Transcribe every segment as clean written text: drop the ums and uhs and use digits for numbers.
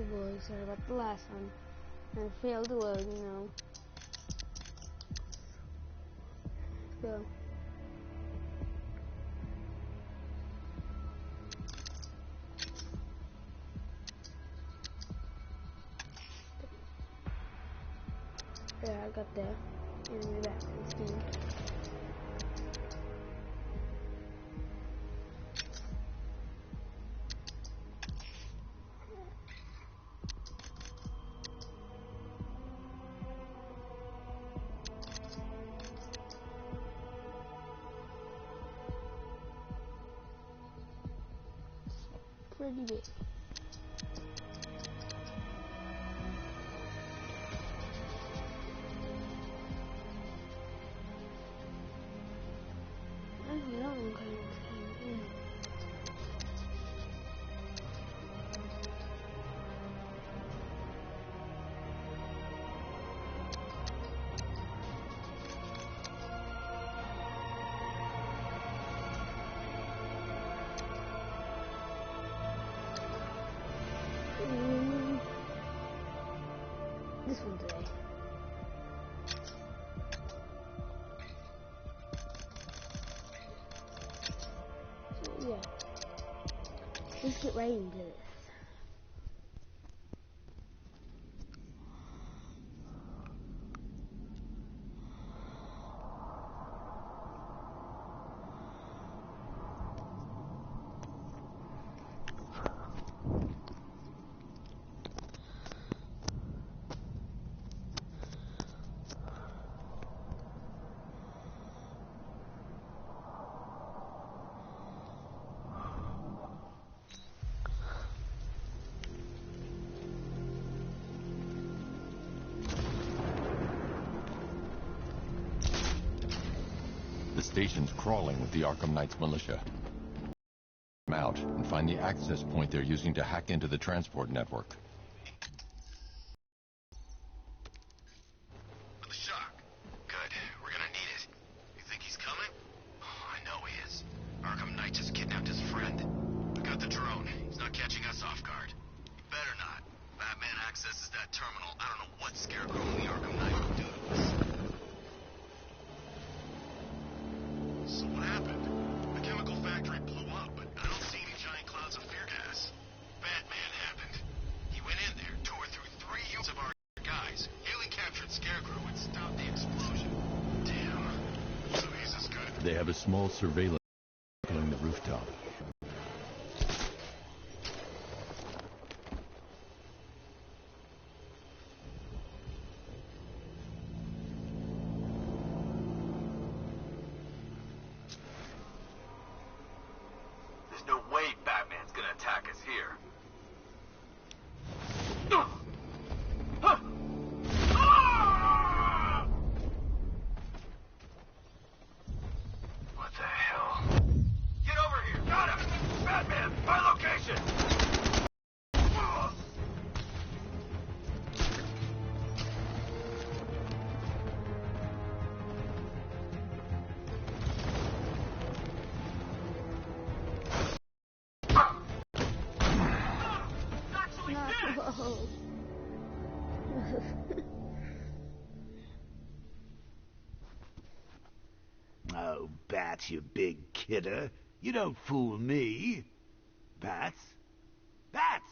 boys, sorry about the last one. I failed to load, you know. So. Yeah, I got the enemy back in Steam. Pretty big. This one today. So yeah, let's get right into this. The station's crawling with the Arkham Knights militia. Out and find the access point they're using to hack into the transport network. The shock. Good. We're gonna need it. You think he's coming? Oh, I know he is. Arkham Knight just kidnapped his friend. I got the drone. He's not catching us off guard. He better not. Batman accesses that terminal. I don't know what Scarecrow and the Arkham Knight will do to us. So what happened? The chemical factory blew up, but I don't see any giant clouds of fear gas. Batman happened. He went in there, tore through 3 units of our guys, nearly captured Scarecrow and stopped the explosion. Damn. So he's as good. They have a small surveillance on the rooftop. There's no way Batman's gonna attack us here. What the hell? Get over here! Got him! Batman, my location! No. Oh, Bats, you big kidder. You don't fool me. Bats? Bats!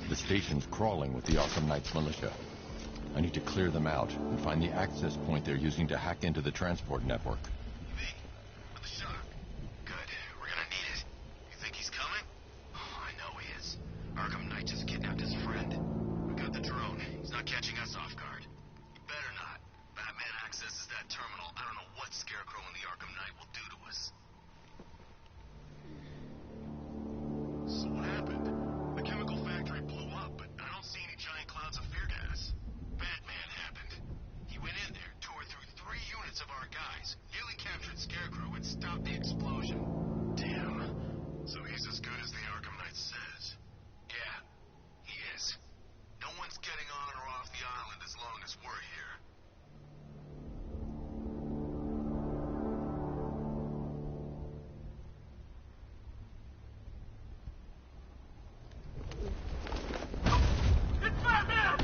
The station's crawling with the Arkham Knights militia. I need to clear them out and find the access point they're using to hack into the transport network. Me? With the shock. Good. We're gonna need it. You think he's coming? Oh, I know he is. Arkham Knight just kidnapped his friend. We got the drone. He's not catching us off guard. He better not. Batman accesses that terminal. I don't know what Scarecrow and the Arkham Knight will do to us. So what happened? The chemical factory blew up, but I don't see any giant clouds of fear gas. Batman happened. He went in there, tore through 3 units of our guys, nearly captured Scarecrow, and stopped the explosion. Damn. So he's as good as the Arkham Knight says. Yeah, he is. No one's getting on or off the island as long as we're here. It's Batman!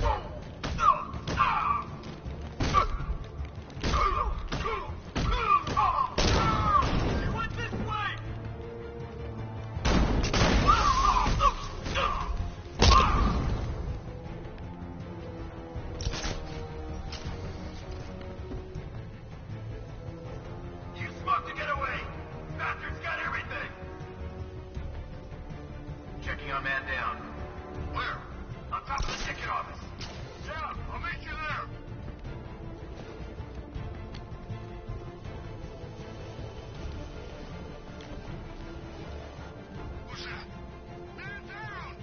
He went this way! You smoked to get away! Bastard's got everything! Checking our man down. Where? On top of the ticket office. Yeah, I'll meet you there. Who's that? Man down!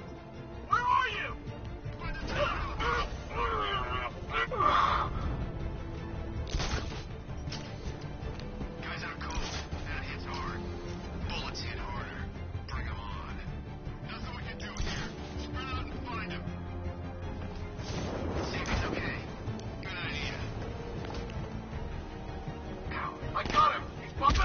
Where are you? By the town! Guys out cold. That hits hard. Bullets hit harder. Bring 'em on. Nothing we can do here. Spread out and find him. See if he's okay. Good idea. Ow, I got him! He's bumped.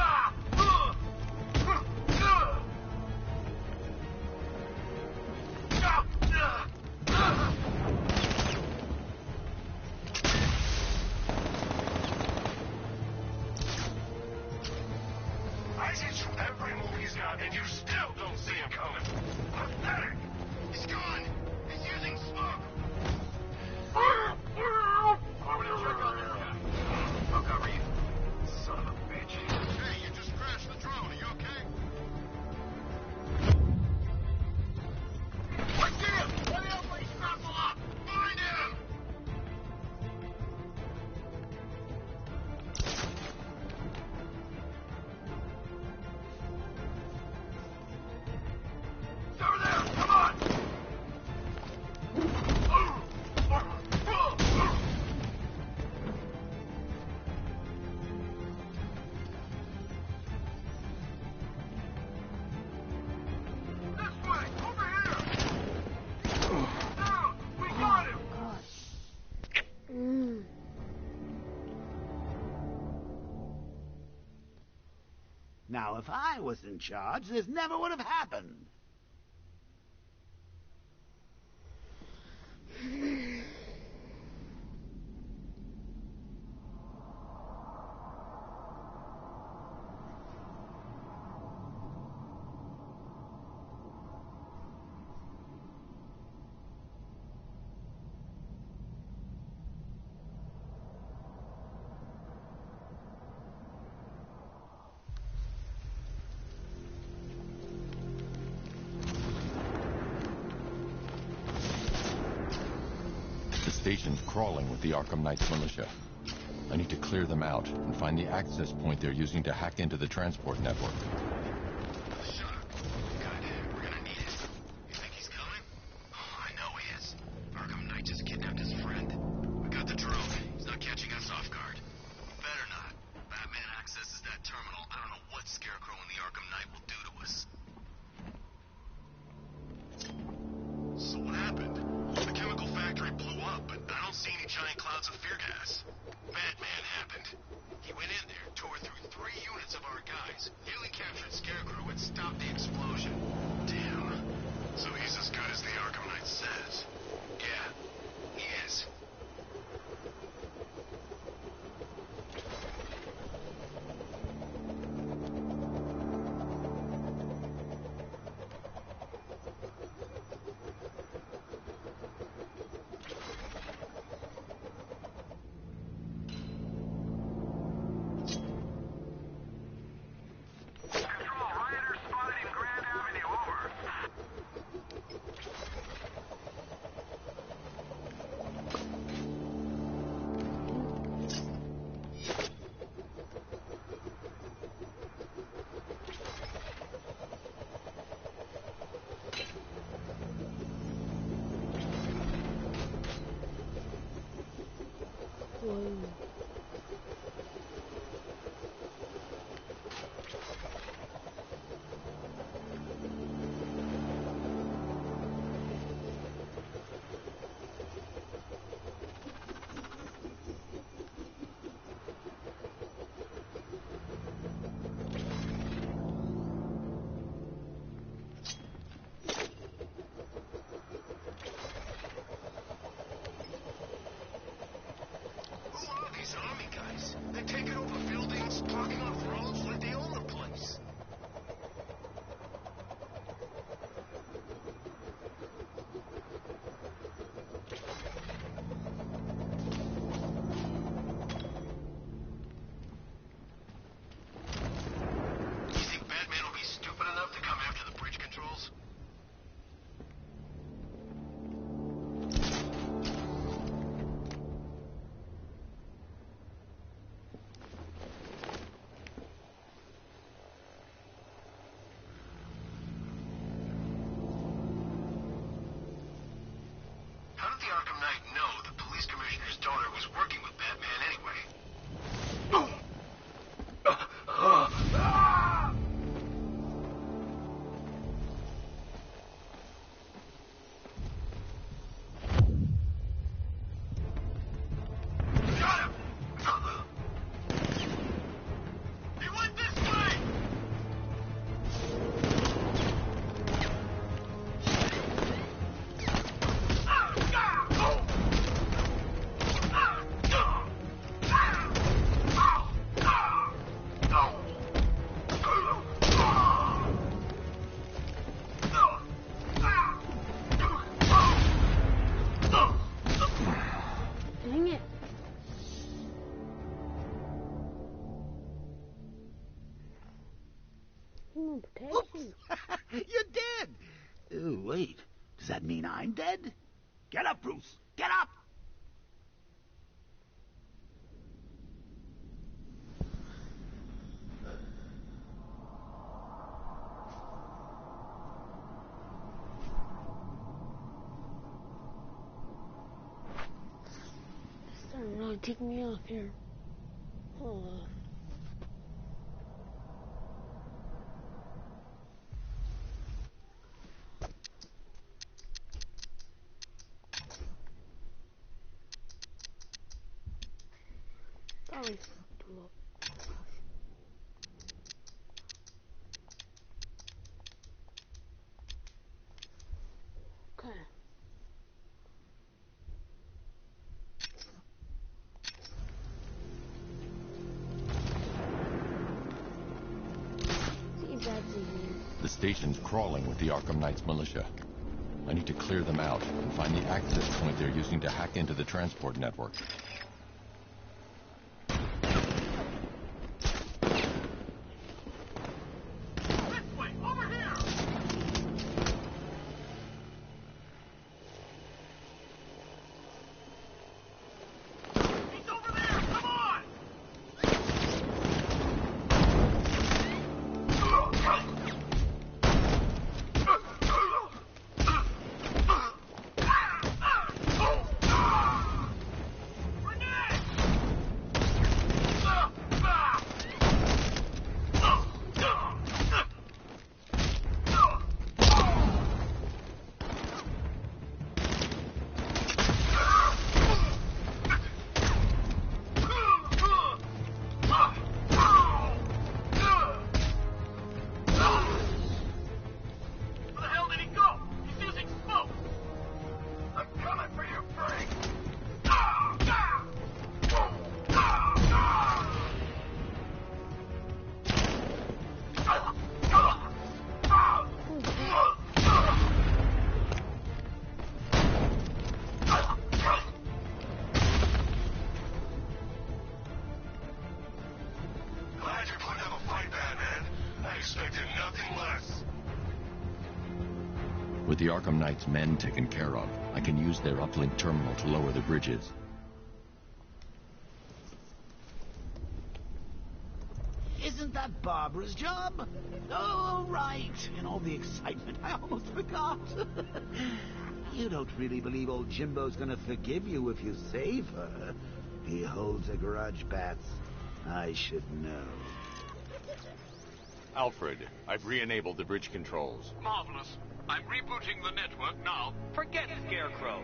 I see through every move he's got, and you still don't see him coming. Pathetic! He's gone! He's using smoke! I'm gonna check on this guy. I'll cover you. Son of a bitch. Hey, you just crashed the drone. Are you okay? I see him! Let me help me scramble up! Find him! It's over there! Come on! This way! Over here! Down! We got him! Mm. Now, if I was in charge, this never would have happened. The station's crawling with the Arkham Knights militia. I need to clear them out and find the access point they're using to hack into the transport network. Shock. Good. We're gonna need it. You think he's coming? Oh, I know he is. Arkham Knight just kidnapped his friend. We got the drone. He's not catching us off guard. Better not. Batman accesses that terminal. I don't know what Scarecrow and the Arkham Knight will do to us. So what happened? The chemical factory blew up, but I don't see any giant clouds of fear gas. Batman happened. He went in there, tore through 3 units of our guys, nearly captured Protection. You're dead. Oh, wait. Does that mean I'm dead? Get up, Bruce. Get up! It's starting to really tick me off here. Oh. Probably fucked him up. Okay. See if that's easy. The station's crawling with the Arkham Knights militia. I need to clear them out and find the access point they're using to hack into the transport network. With the Arkham Knight's men taken care of, I can use their uplink terminal to lower the bridges. Isn't that Barbara's job? Oh, right. In all the excitement, I almost forgot. You don't really believe old Jimbo's gonna forgive you if you save her, He holds a grudge, Bats. I should know. Alfred, I've re-enabled the bridge controls. Marvelous. I'm rebooting the network now. Forget Scarecrow.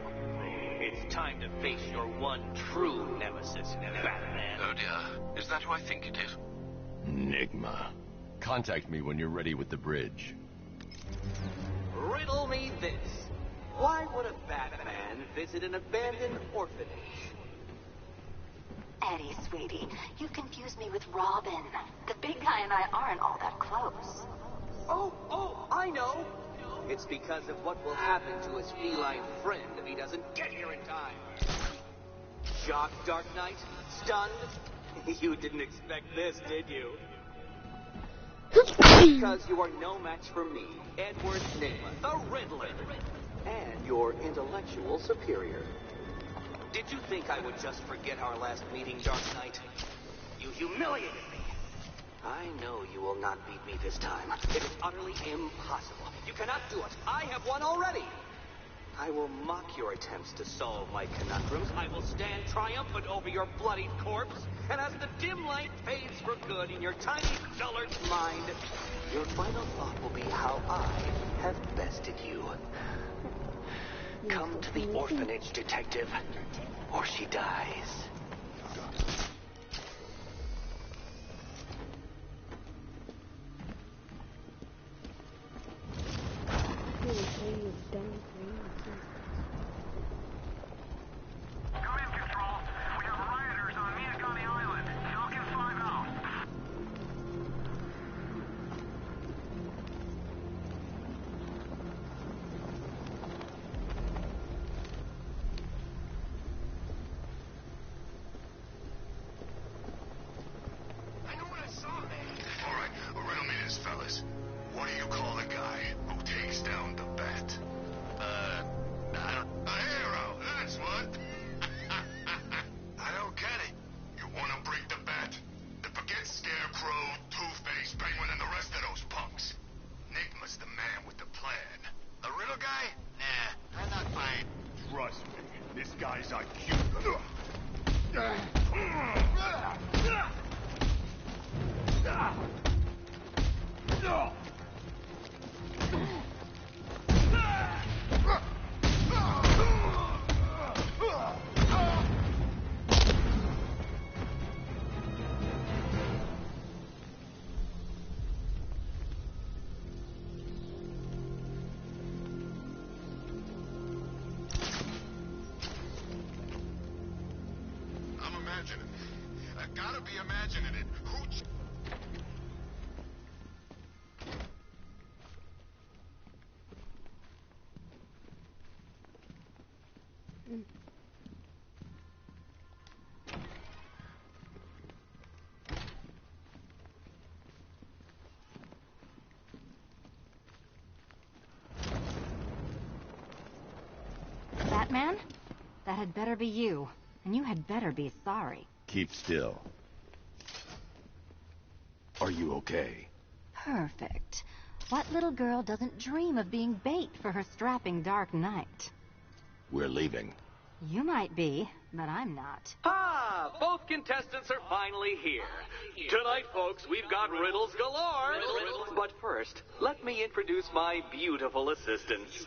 It's time to face your one true nemesis, Batman. Oh dear. Is that who I think it is? Enigma. Contact me when you're ready with the bridge. Riddle me this. Why would a Batman visit an abandoned orphanage? Eddie, sweetie, you confused me with Robin. The big guy and I aren't all that close. Oh, I know. It's because of what will happen to his feline friend if he doesn't get here in time. Shocked, Dark Knight? Stunned? You didn't expect this, did you? Because you are no match for me, Edward Nygma, the Riddler, and your intellectual superior. Did you think I would just forget our last meeting, Dark Knight? You humiliated me. I know you will not beat me this time. It is utterly impossible. You cannot do it. I have won already. I will mock your attempts to solve my conundrums. I will stand triumphant over your bloodied corpse. And as the dim light fades for good in your tiny, dullard mind, your final thought will be how I have bested you. Come to the orphanage, detective, or she dies. Come in, Control. We have rioters on Minakami Island. Falcon 5 out. I know what I saw, man. All right, riddle me this, fellas. What do you call the guy who takes down the bat? A hero, that's what. I don't get it. You want to break the bat? Then forget Scarecrow, Two-Face, Penguin, and the rest of those punks. Nygma's the man with the plan. A riddle guy? Nah, I'm not buying. Trust me, this guy's IQ. I'm imagining. I gotta be imagining it. Batman? That had better be you. And you had better be sorry. Keep still. Are you okay? Perfect. What little girl doesn't dream of being bait for her strapping Dark Knight? We're leaving. You might be, but I'm not. Ah, both contestants are finally here. Tonight, folks, we've got riddles galore. But first, let me introduce my beautiful assistants.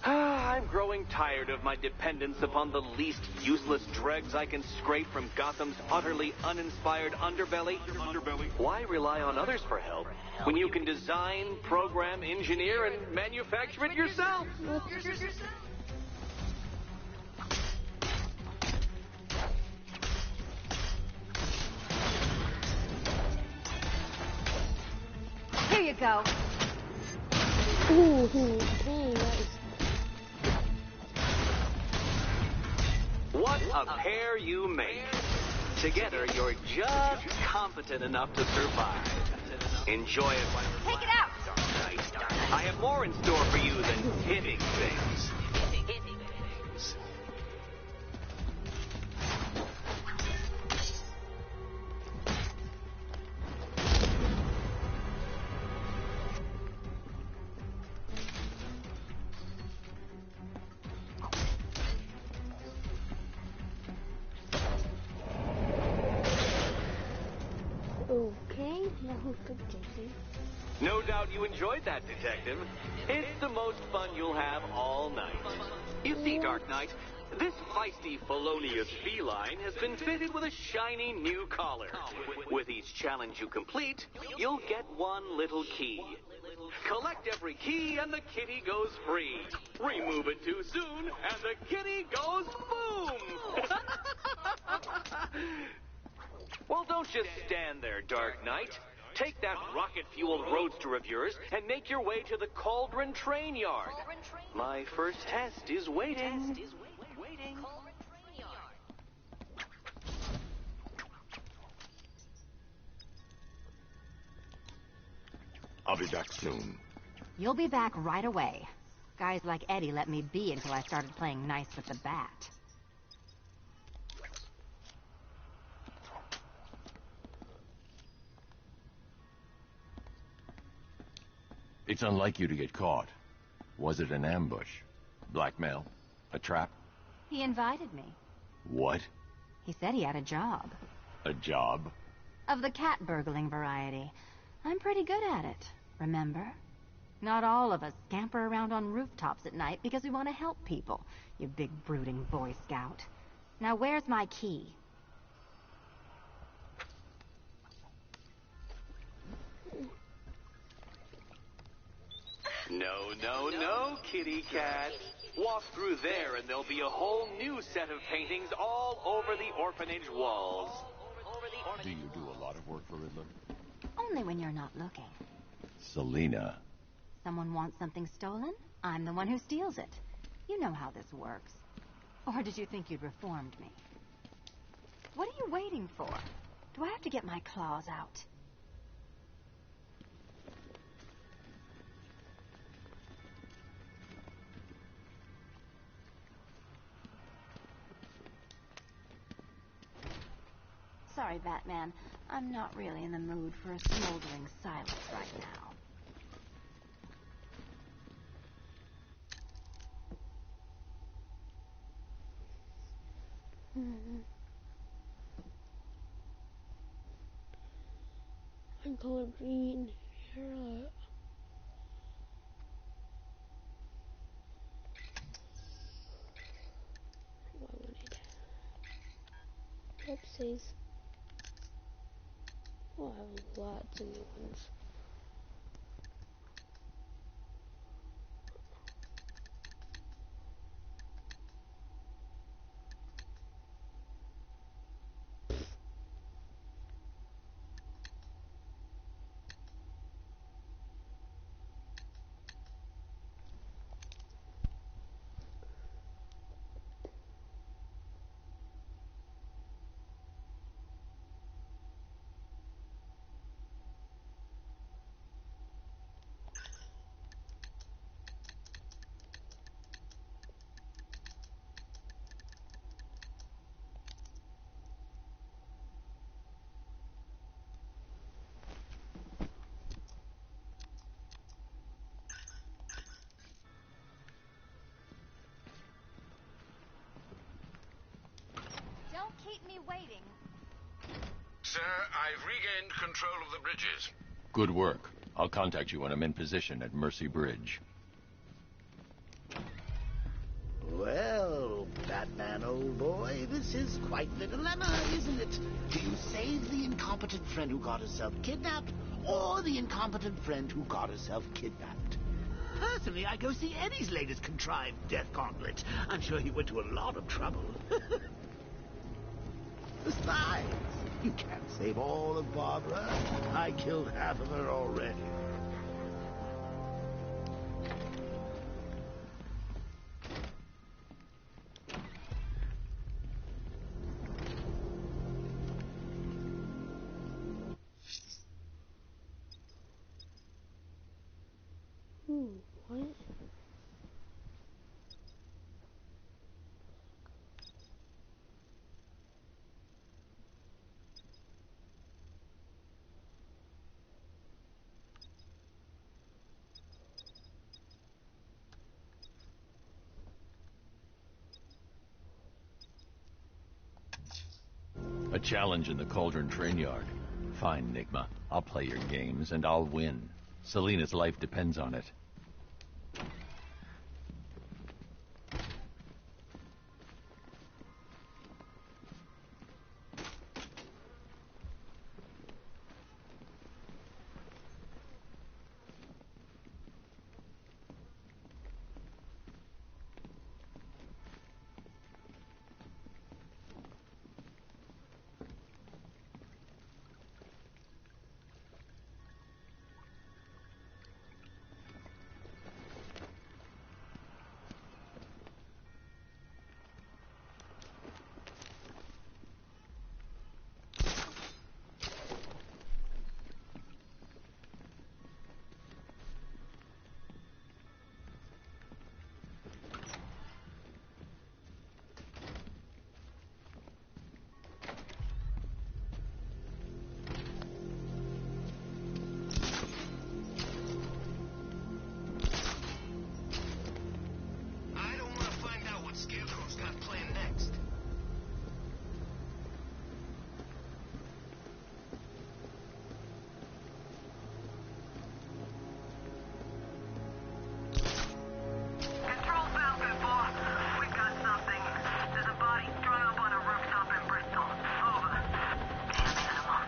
I'm growing tired of my dependence upon the least useless dregs I can scrape from Gotham's utterly uninspired underbelly. Why rely on others for help when you can design, program, engineer, and manufacture it yourself? Here you go. Ooh, dang, that is... What a pair you make. Together, you're just competent enough to survive. Enjoy it while you're Take it out! I have more in store for you than hitting things. Okay, now who's good, Jason? No doubt you enjoyed that, Detective. It's the most fun you'll have all night. You see, Dark Knight, this feisty, felonious feline has been fitted with a shiny new collar. With each challenge you complete, you'll get one little key. Collect every key and the kitty goes free. Remove it too soon and the kitty goes boom! Well, don't just stand there, Dark Knight. Take that rocket-fueled roadster of yours and make your way to the Cauldron Train Yard. My first test is waiting. I'll be back soon. You'll be back right away. Guys like Eddie let me be until I started playing nice with the bat. It's unlike you to get caught. Was it an ambush? Blackmail? A trap? He invited me. What? He said he had a job. A job? Of the cat burgling variety. I'm pretty good at it, remember? Not all of us scamper around on rooftops at night because we want to help people, you big brooding Boy Scout. Now where's my key? No, kitty cat. Walk through there and there'll be a whole new set of paintings all over the orphanage walls. Do you do a lot of work for Riddler? Only when you're not looking. Selina. Someone wants something stolen? I'm the one who steals it. You know how this works. Or did you think you'd reformed me? What are you waiting for? Do I have to get my claws out? Sorry, Batman. I'm not really in the mood for a smoldering silence right now. I'm color green. Charlotte. What I wanted. Oopsies. Oh, I have lots of new ones. Don't keep me waiting. Sir, I've regained control of the bridges. Good work. I'll contact you when I'm in position at Mercy Bridge. Well, Batman, old boy, this is quite the dilemma, isn't it? Do you save the incompetent friend who got herself kidnapped, or the incompetent friend who got herself kidnapped? Personally, I go see Eddie's latest contrived death gauntlet. I'm sure he went to a lot of trouble. Besides, you can't save all of Barbara. I killed half of her already. What? A challenge in the Cauldron Train Yard. Fine, Nigma. I'll play your games, and I'll win. Selena's life depends on it. I don't want to find out what Scarecrow's got planned next. Control Falcon, boss. We got something. There's a body strung up on a rooftop in Bristol. Over. Damn animal.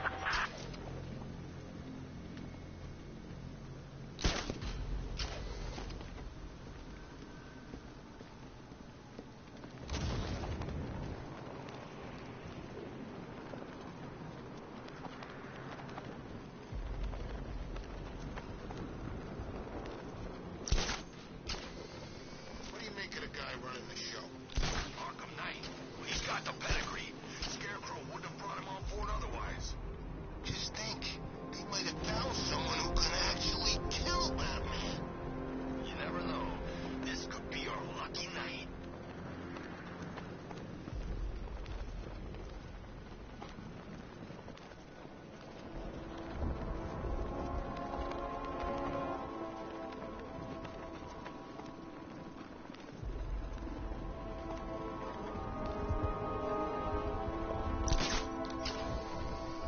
What do you make of the guy running the show? Arkham Knight. Well, he's got the pedigree. Scarecrow wouldn't have brought him on board otherwise. Just think, they might have found someone who can actually kill Batman. You never know. This could be our lucky night.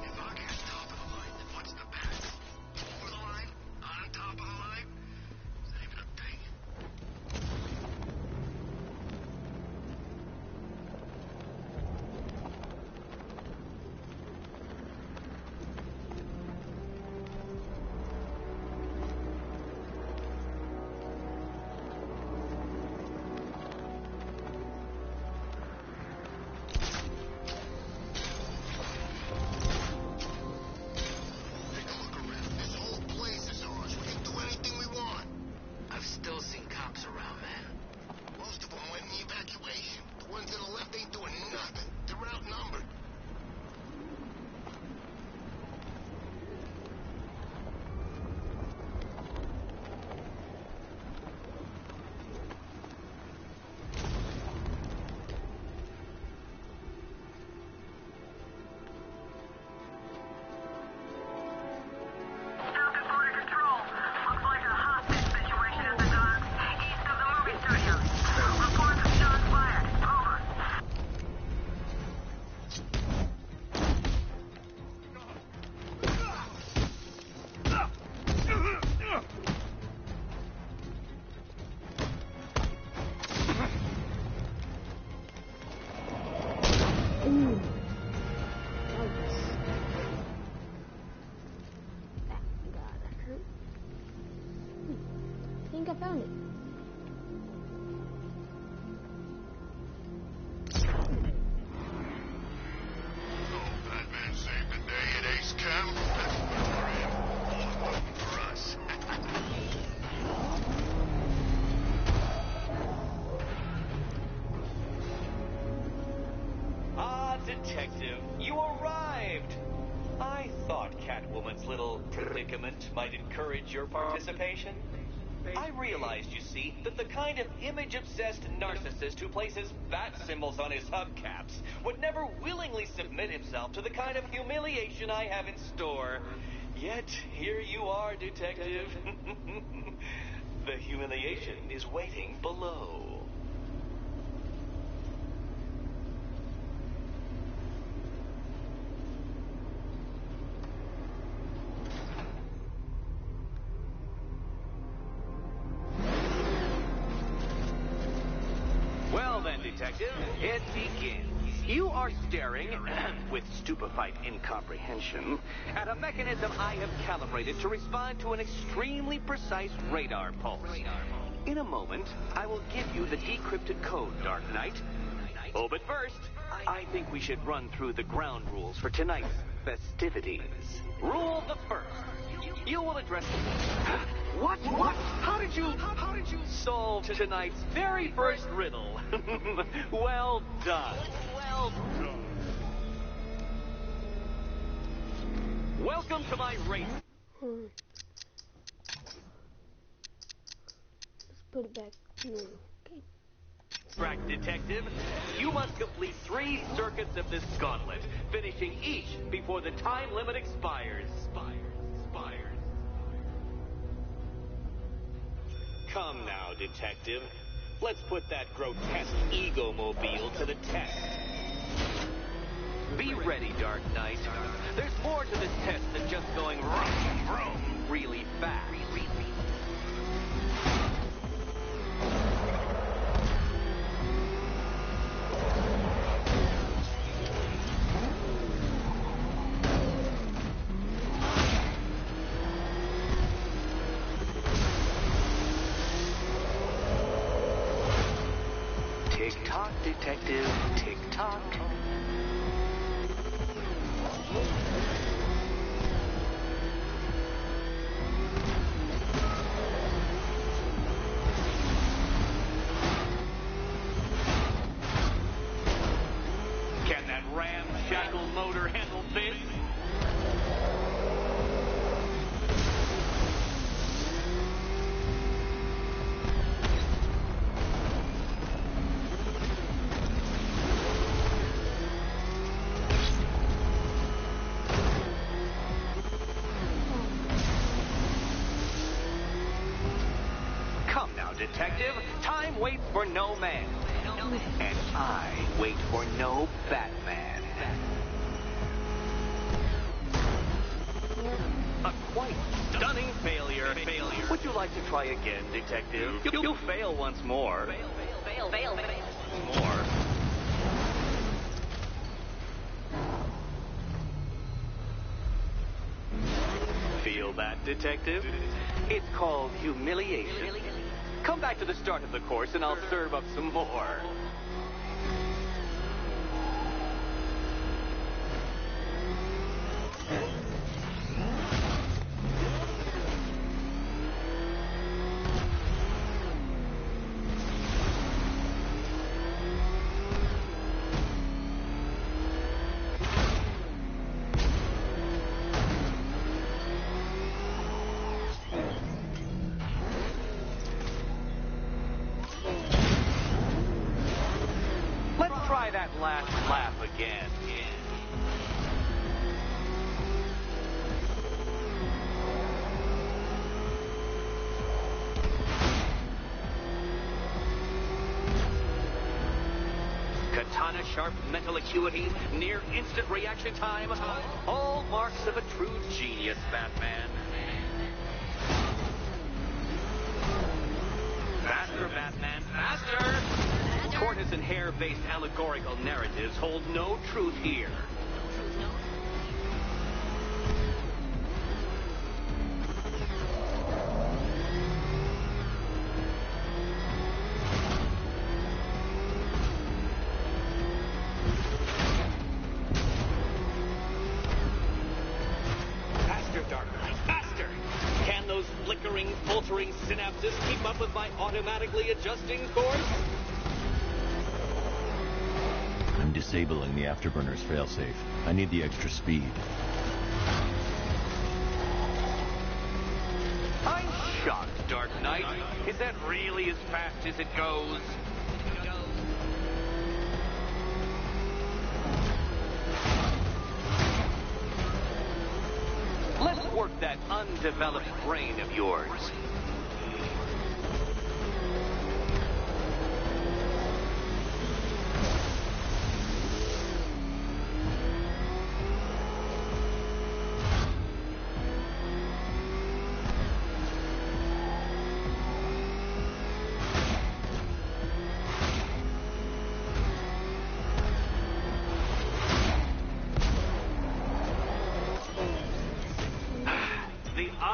If I get top of the line, then what's the best? Over the line? On top of the line? Is that even a thing? Take a look around. This whole place is ours. We can do anything we want. I've still seen cops around, man. Most of them went in the evacuation. The ones that are left ain't doing nothing. They're outnumbered. Falcon Border Control. Looks like a hostage situation at the docks, east of the movie studios. Reports of shots fired. Over. Ooh. Ouch. That gotta hurt. I think I found it. Batman saved the day at Ace Chem. That's good for him. All working for us. Ah, Detective, you arrived! I thought Catwoman's little predicament might encourage your participation. I realized, you see, that the kind of image-obsessed narcissist who places bat symbols on his hubcaps would never willingly submit himself to the kind of humiliation I have in store. Yet, here you are, Detective. The humiliation is waiting below. Detective. It begins. You are staring, with stupefied incomprehension, at a mechanism I have calibrated to respond to an extremely precise radar pulse. In a moment, I will give you the decrypted code, Dark Knight. Oh, but first, I think we should run through the ground rules for tonight's festivities. Rule the first. You will address... What? How did you solve tonight's very first riddle? Well done. Welcome to my race. Let's put it back. Okay. Track Detective, you must complete 3 circuits of this gauntlet, finishing each before the time limit expires. Come now, Detective. Let's put that grotesque ego-mobile to the test. Be ready, Dark Knight. There's more to this test than just going vroom really fast. Tick-tock, Detective, tick-tock. Can that ramshackle motor handle this? Detective, time waits for no man. And I wait for no Batman. A quite stunning failure. Would you like to try again, Detective? You'll fail once more. Fail. More. Feel that, Detective? It's called humiliation. Come back to the start of the course and I'll serve up some more. Try that last laugh again. Katana sharp mental acuity, near instant reaction time, all marks of a true genius, Batman. Faster, Batman, faster! Tortoise and hare-based allegorical narratives hold no truth here. Faster, Dark Knight, faster! Can those flickering, faltering synapses keep up with my automatically adjusting course? I'm disabling the Afterburner's failsafe. I need the extra speed. I'm shocked, Dark Knight. Is that really as fast as it goes? Let's work that undeveloped brain of yours.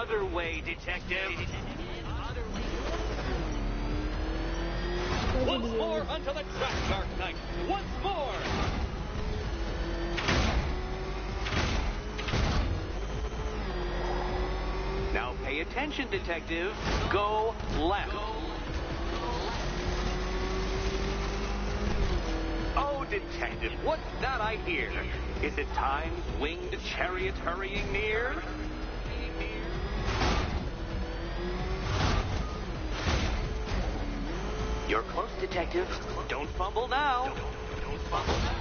other way, Detective. Once more onto the track, Dark Knight. Once more. Now pay attention, Detective. Go left. Oh, Detective, what's that I hear? Is it Time's winged chariot hurrying near? You're close, Detective. Don't fumble now. Don't fumble now.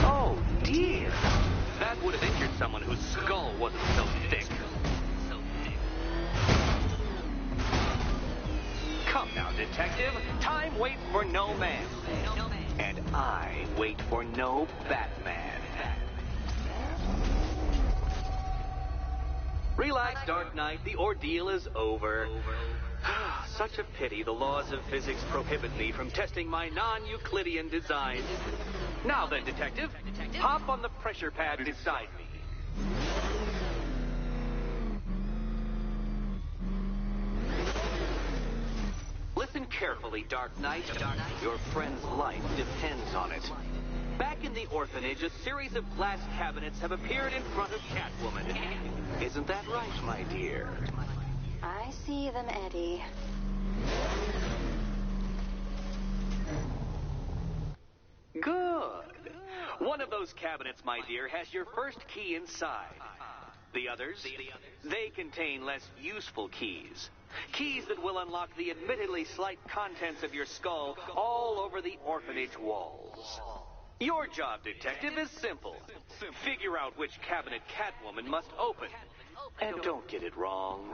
Oh, dear. That would have injured someone whose skull wasn't so thick. Come now, Detective. Time waits for no man. And I wait for no Batman. Relax, Dark Knight. The ordeal is over. Such a pity the laws of physics prohibit me from testing my non-Euclidean design. Now then, Detective, hop on the pressure pad beside me. Listen carefully, Dark Knight. Your friend's life depends on it. Back in the orphanage, a series of glass cabinets have appeared in front of Catwoman. Isn't that right, my dear? I see them, Eddie. Good. One of those cabinets, my dear, has your first key inside. The others, they contain less useful keys. Keys that will unlock the admittedly slight contents of your skull all over the orphanage walls. Your job, Detective, is simple. Figure out which cabinet Catwoman must open. And don't get it wrong.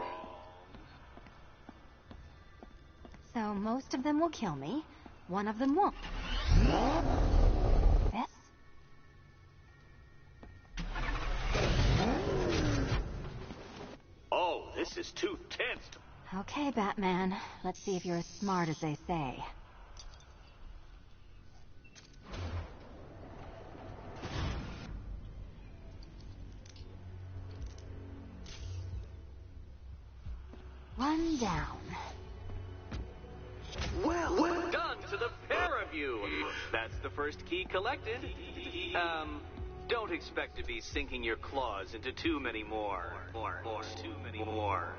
So most of them will kill me. One of them won't. This? Oh, this is too tense. Okay, Batman. Let's see if you're as smart as they say. One down. Well done to the pair of you. That's the first key collected. Don't expect to be sinking your claws into too many more. Too many more.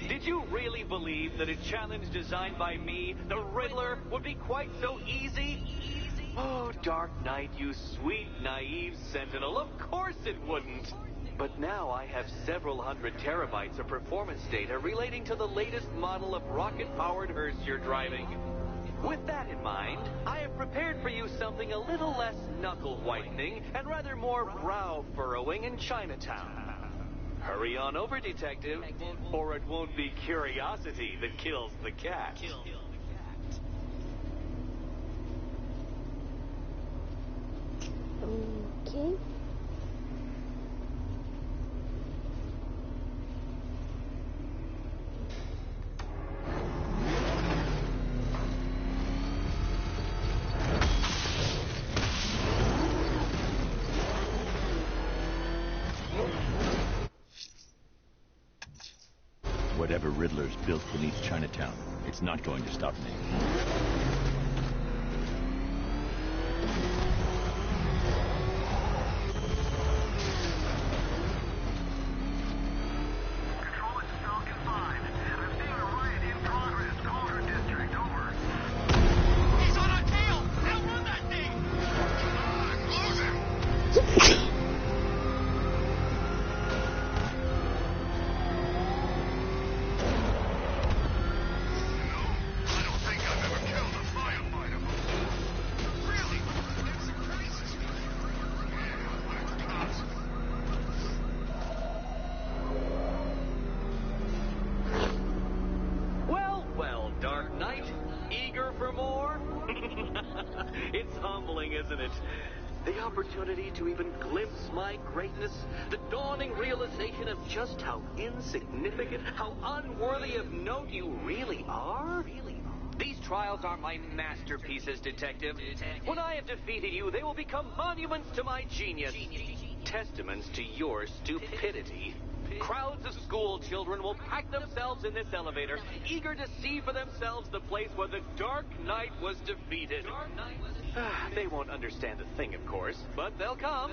Did you really believe that a challenge designed by me, the Riddler, would be quite so easy? Oh, Dark Knight, you sweet, naive sentinel, of course it wouldn't. But now I have several hundred terabytes of performance data relating to the latest model of rocket-powered hearse you're driving. With that in mind, I have prepared for you something a little less knuckle-whitening and rather more brow-furrowing in Chinatown. Hurry on over, Detective, or it won't be curiosity that kills the cat. Okay. Whatever Riddler's built beneath Chinatown, it's not going to stop me. Control, it's Falcon 5. I'm seeing a riot in progress. Calder District, over. He's on our tail! Outrun that thing! Close him! I don't think I've ever isn't it? The opportunity to even glimpse my greatness, the dawning realization of just how insignificant, how unworthy of note you really are. These trials are my masterpieces, Detective. When I have defeated you, they will become monuments to my genius, testaments to your stupidity. Crowds of school children will pack themselves in this elevator, eager to see for themselves the place where the Dark Knight was defeated. They won't understand a thing, of course, but they'll come.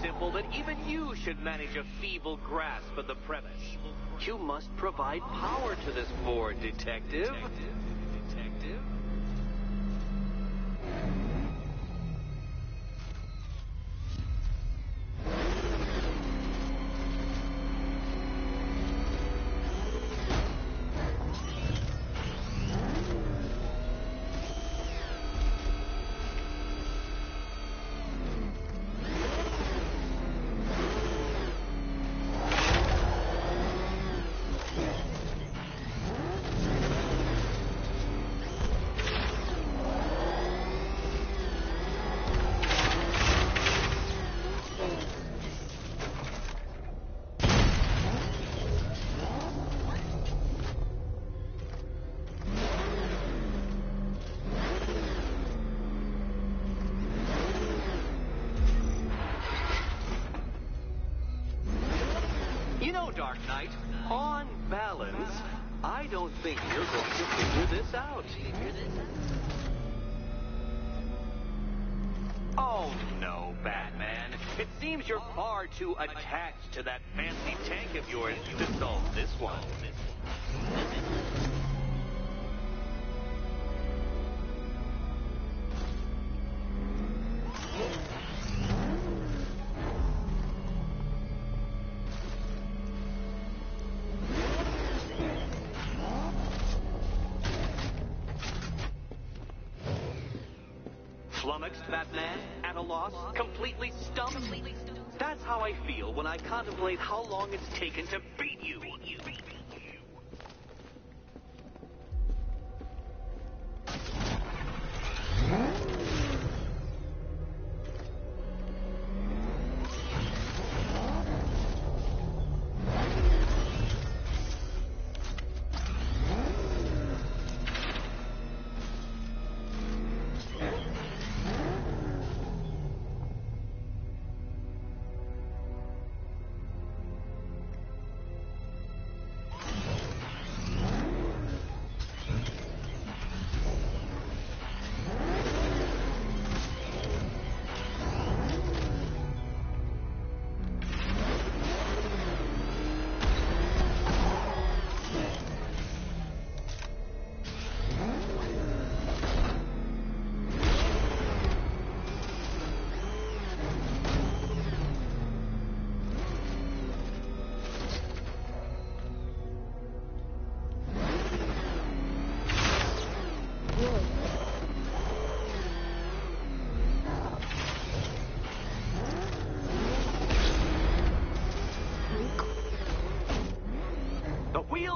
Simple that even you should manage a feeble grasp of the premise. You must provide power to this board, Detective. You know, Dark Knight, on balance, I don't think you're going to figure this out. Oh, no, Batman. It seems you're far too attached to that fancy tank of yours to solve this one. Flummoxed, Batman? At a loss? Completely stumped? That's how I feel when I contemplate how long it's taken to beat you.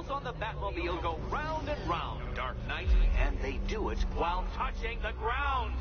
On the Batmobile go round and round, Dark Knight, and they do it while touching the ground.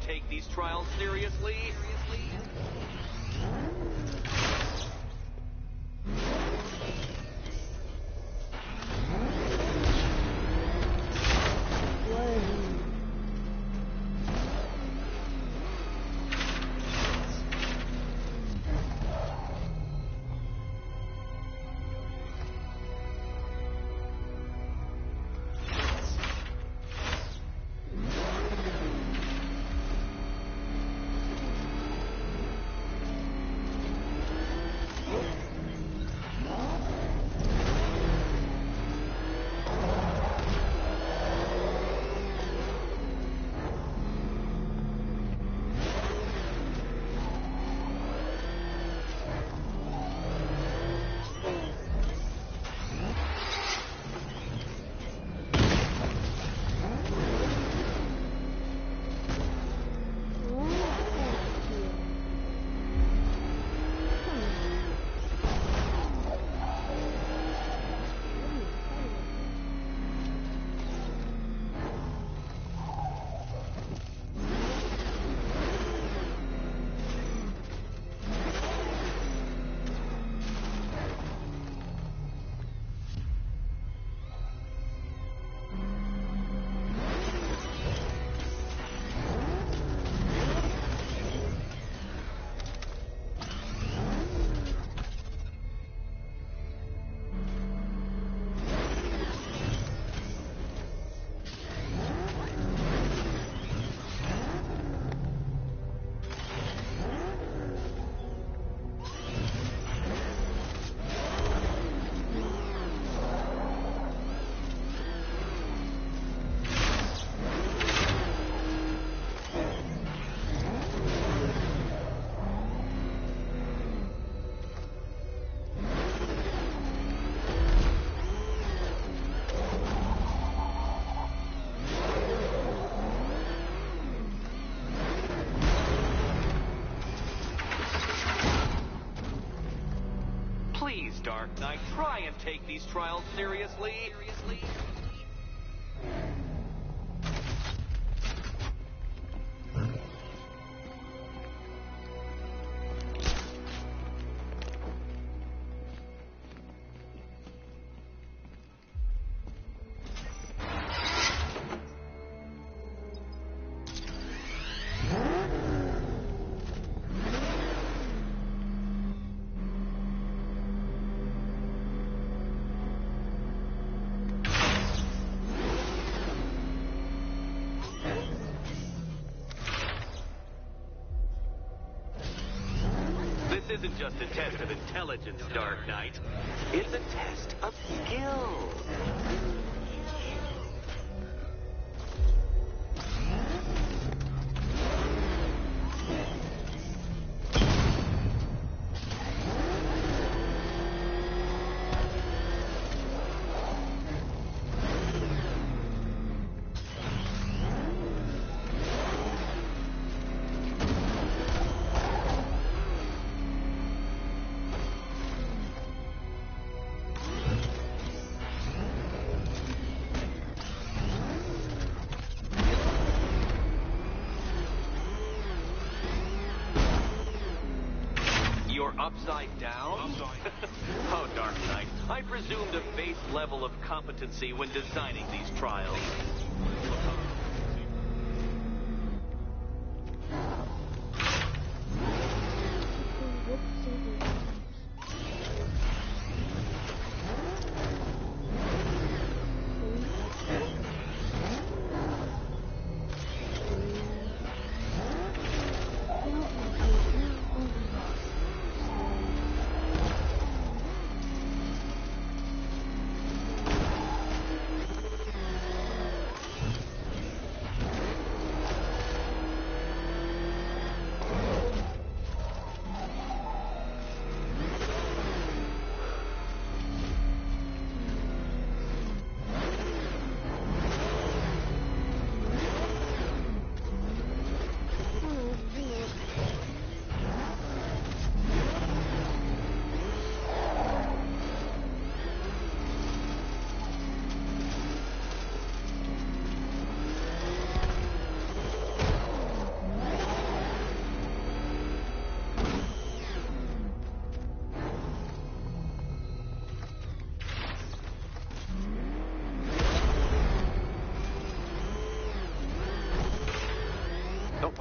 take these trials seriously? Please, Dark Knight, try and take these trials seriously. This isn't just a test of intelligence, Dark Knight. It's a test of skill. You're upside down? Oh, Dark Knight, I presumed a base level of competency when designing these trials.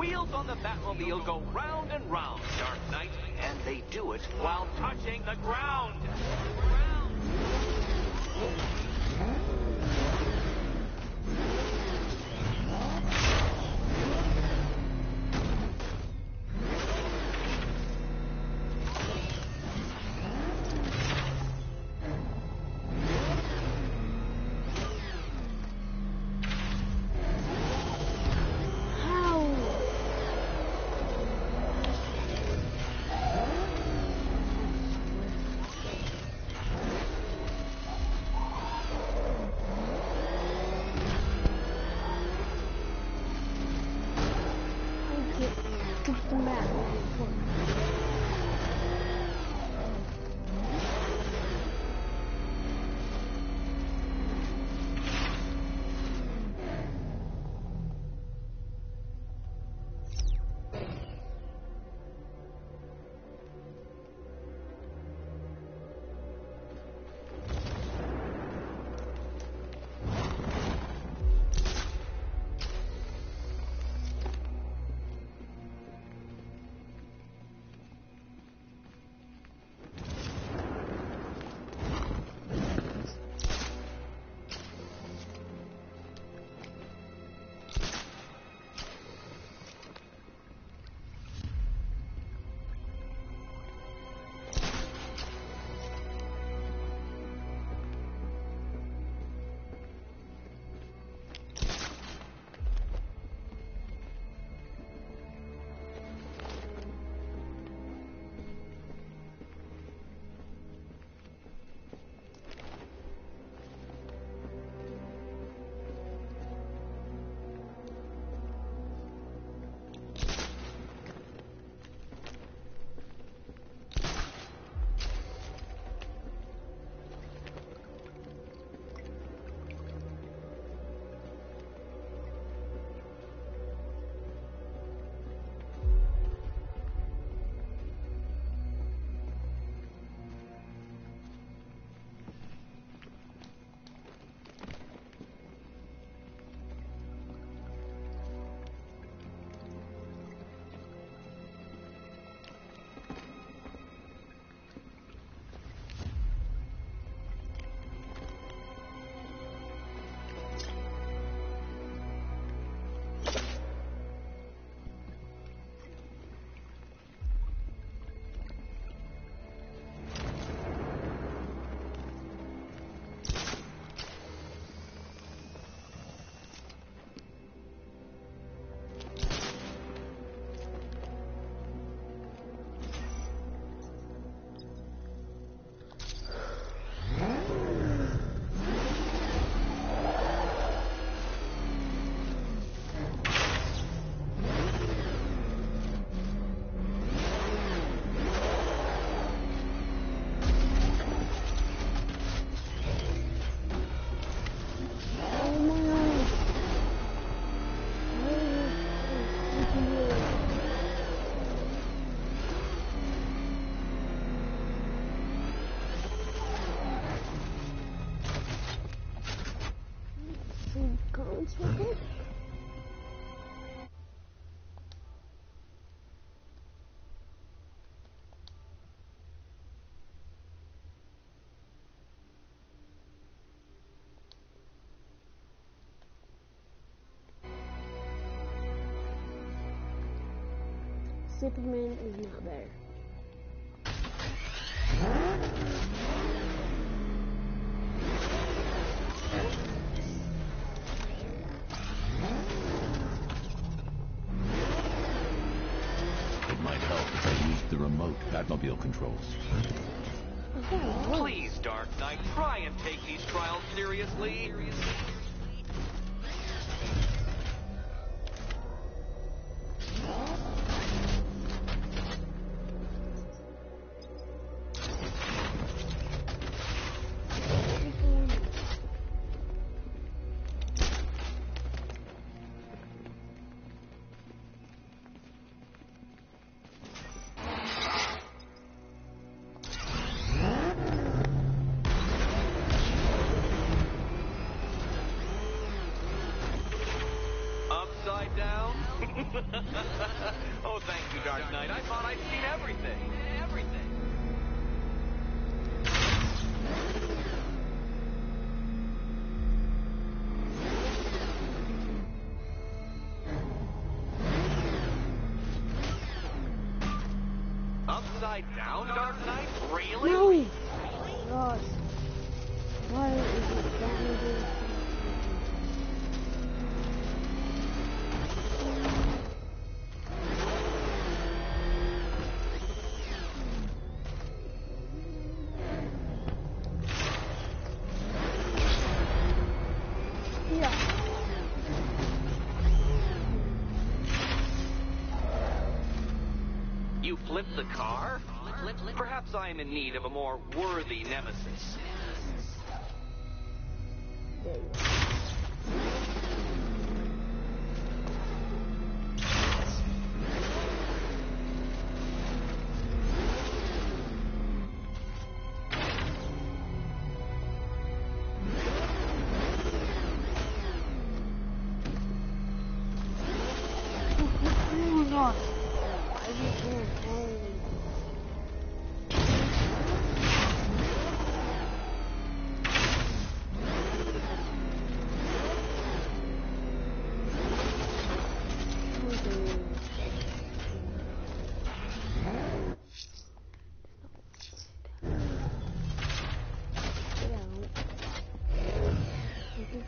wheels on the Batmobile go round and round, Dark Knight, and they do it while touching the ground. Superman is not there. It might help if I used the remote Batmobile controls. Please, Dark Knight, try and take these trials seriously. down? Oh, thank you, Dark Knight. I thought I'd seen everything. Everything. Upside down, Dark Knight? Really? No! God. Why is it damaging? You flipped the car? Perhaps I am in need of a more worthy nemesis. There you go. Oh, God.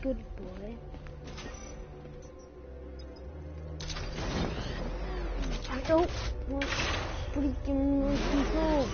Good boy. I don't want freaking more control.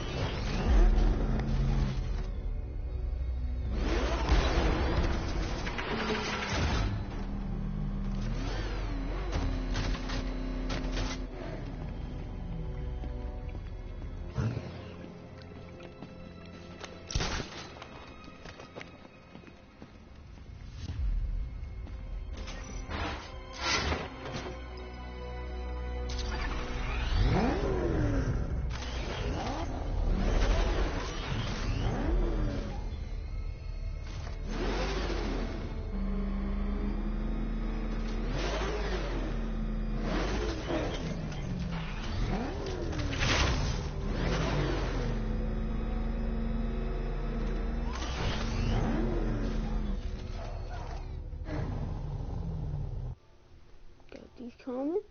These comments.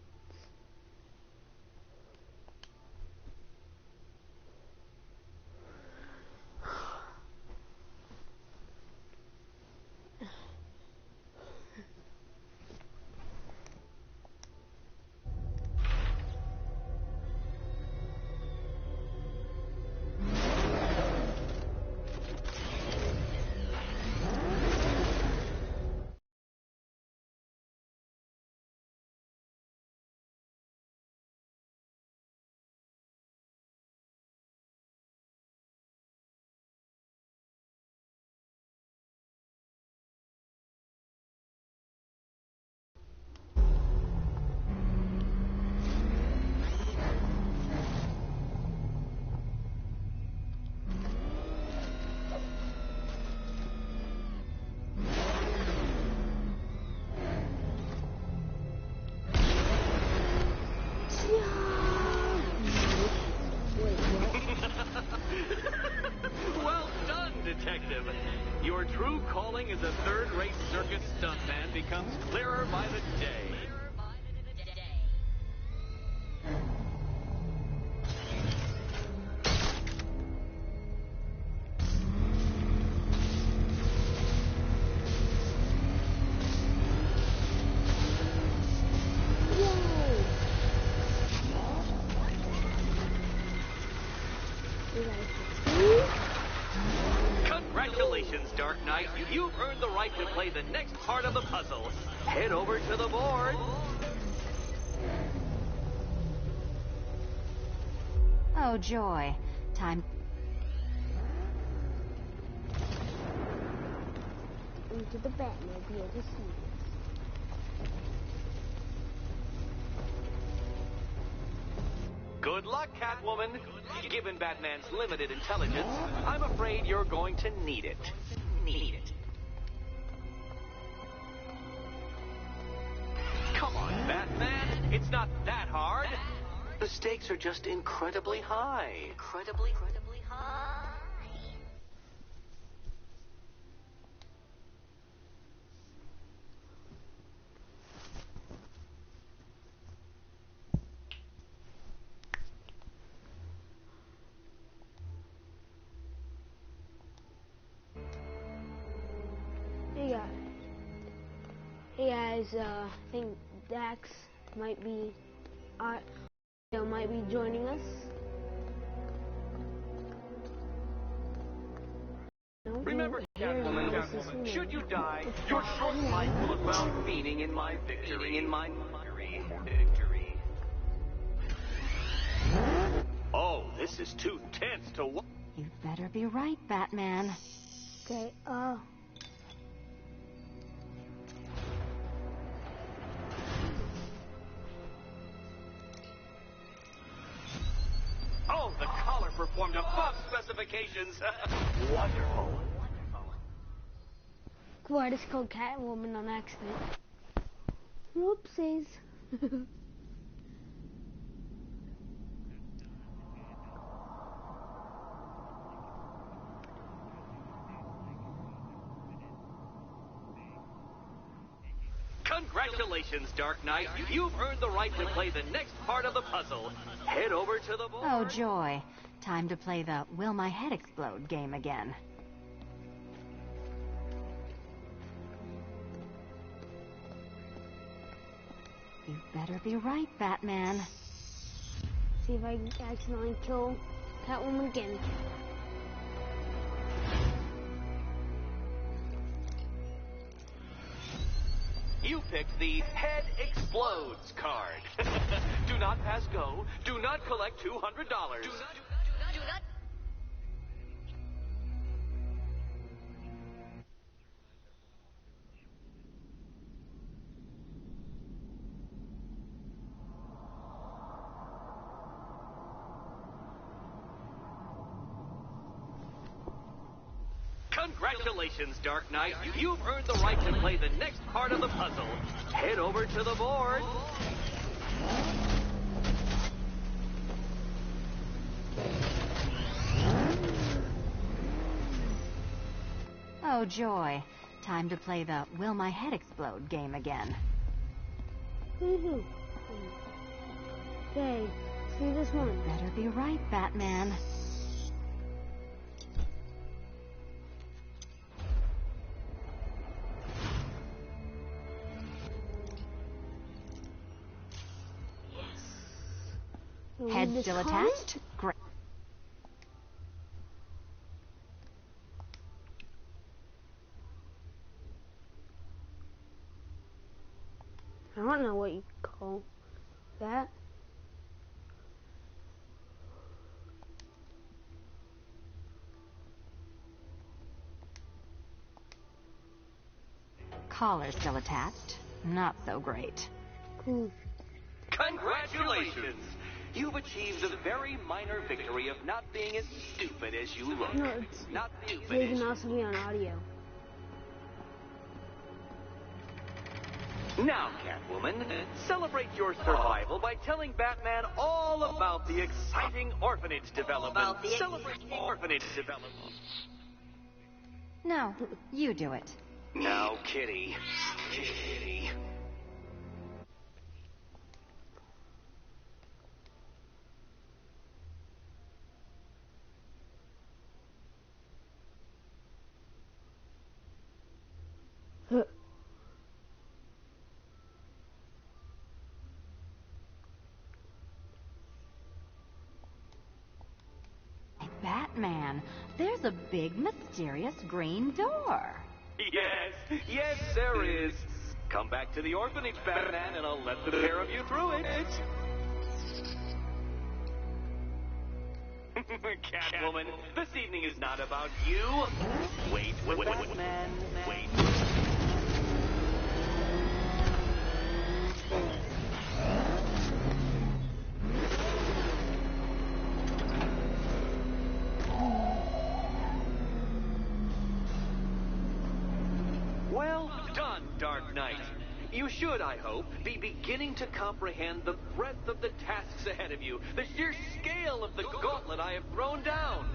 Well done, Detective. Your true calling as a third-rate circus stuntman becomes clearer by the day. Congratulations, Dark Knight. You've earned the right to play the next part of the puzzle. Head over to the board. Oh, joy. Time. Into the Batmobile to see this. Good luck, Catwoman. Given Batman's limited intelligence, I'm afraid you're going to need it. Need it. Come on, Batman. It's not that hard. The stakes are just incredibly high. Incredibly high. Hey guys, I think Dax might be joining us. Remember, Catwoman, should you die, your short life will have found meaning in my victory. Victory. Oh, this is too tense to watch. You'd better be right, Batman. Okay, Oh, the collar performed above specifications. Wonderful. cool, I just called Catwoman on accident. Whoopsies. Congratulations, Dark Knight. You've earned the right to play the next part of the puzzle. Head over to the board. Oh, joy. Time to play the Will My Head Explode game again. You better be right, Batman. See if I can accidentally kill Catwoman again. You picked the Head Explodes card. Do not pass go. Do not collect $200. Do not. Congratulations, Dark Knight. You've earned the right to play the next part of the puzzle. Head over to the board. Oh, joy. Time to play the Will My Head Explode game again. Woohoo. Okay, see this one. Better be right, Batman. Head still attached? Great. I don't know what you call that. Collar still attached. Not so great. Cool. Congratulations! You've achieved the very minor victory of not being as stupid as you look. No, it's, Not stupid they as can you... also be on audio. Now, Catwoman, celebrate your survival by telling Batman all about the exciting orphanage development. Celebrate the orphanage development. No, you do it. Now, Kitty. Kitty. Batman, there's a big, mysterious green door. Yes, there is. Come back to the orphanage, Batman, and I'll let the pair of you through it. Catwoman, this evening is not about you. Wait, Batman, wait. Well done, Dark Knight. You should, I hope, be beginning to comprehend the breadth of the tasks ahead of you, the sheer scale of the gauntlet I have thrown down.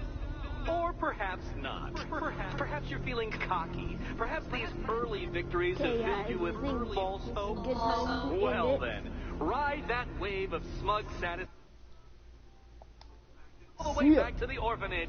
Or perhaps not. Perhaps you're feeling cocky. Perhaps these early victories have Okay, filled you with false it's a hope. good time to end Well it. then, ride that wave of smug satisfaction all the See way ya. back to the orphanage.